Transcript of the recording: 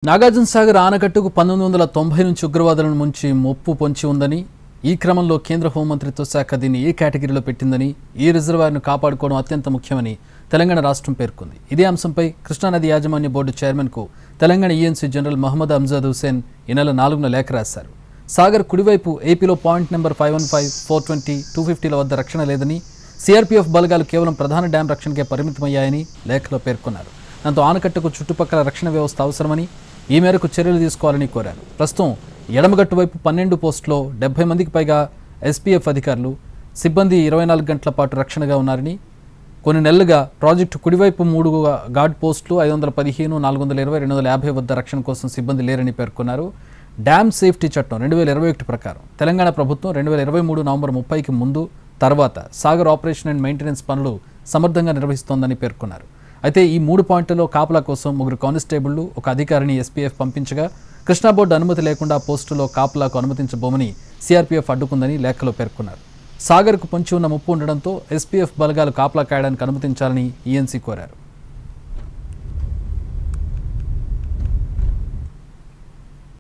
నాగార్జున సాగర్ ఆనకట్టుకు 1990 నుంచి ఉగ్రవాదులను ముంచి ముప్పు పొంచి ఉందని, ఈ క్రమంలో కేంద్ర హోంమంత్రిత్వ శాఖ దీన్ని ఏ కేటగిరీలో పెట్టిందని, ఈ రిజర్వాయర్ను కాపాడుకోవడం అత్యంత ముఖ్యమని తెలంగాణ రాష్ట్రం పేర్కొంది. ఇదే అంశంపై కృష్ణానది యాజమాన్య బోర్డు చైర్మన్కు తెలంగాణ ఈఎన్సీ జనరల్ మహమ్మద్ అమ్జద్ హుసేన్ ఈ నెల 4న లేఖ రాశారు. సాగర్ కుడివైపు ఏపీలో పాయింట్ నెంబర్ 515, 420, 250ల వద్ద రక్షణ లేదని, సిఆర్పీఎఫ్ బలగాలు కేవలం ప్రధాన డ్యాం రక్షణకే పరిమితమయ్యాయని లేఖలో పేర్కొన్నారు. దాంతో ఆనకట్టకు చుట్టుపక్కల రక్షణ వ్యవస్థ అవసరమని, ఈ మేరకు చర్యలు తీసుకోవాలని కోరారు. ప్రస్తుతం ఎడమగట్టు వైపు 12 పోస్టులో 70 మందికి పైగా ఎస్పీఎఫ్ అధికారులు, సిబ్బంది 24 గంటల పాటు రక్షణగా ఉన్నారని, కొన్ని నెలలుగా ప్రాజెక్టు కుడివైపు 3 గార్డ్ పోస్టులు 515, 420, 250 వద్ద రక్షణ కోసం సిబ్బంది లేరని పేర్కొన్నారు. డ్యామ్ సేఫ్టీ చట్టం 2021 ప్రకారం తెలంగాణ ప్రభుత్వం 2023 నవంబర్ 30కి ముందు తర్వాత సాగర్ ఆపరేషన్ అండ్ మెయింటెనెన్స్ పనులు సమర్థంగా నిర్వహిస్తోందని పేర్కొన్నారు. అయితే ఈ 3 పాయింట్లలో కాపలా కోసం 3 కానిస్టేబుళ్లు, 1 అధికారిని ఎస్పీఎఫ్ పంపించగా కృష్ణా బోర్డు అనుమతి లేకుండా పోస్టులో కాపలాకు అనుమతించబోమని సిఆర్పీఎఫ్ అడ్డుకుందని లేఖలో పేర్కొన్నారు. సాగర్కు పొంచి ఉన్న ముప్పు ఉండడంతో ఎస్పీఎఫ్ బలగాలు కాపలా కాయడానికి అనుమతించాలని ఈఎన్సీ కోరారు.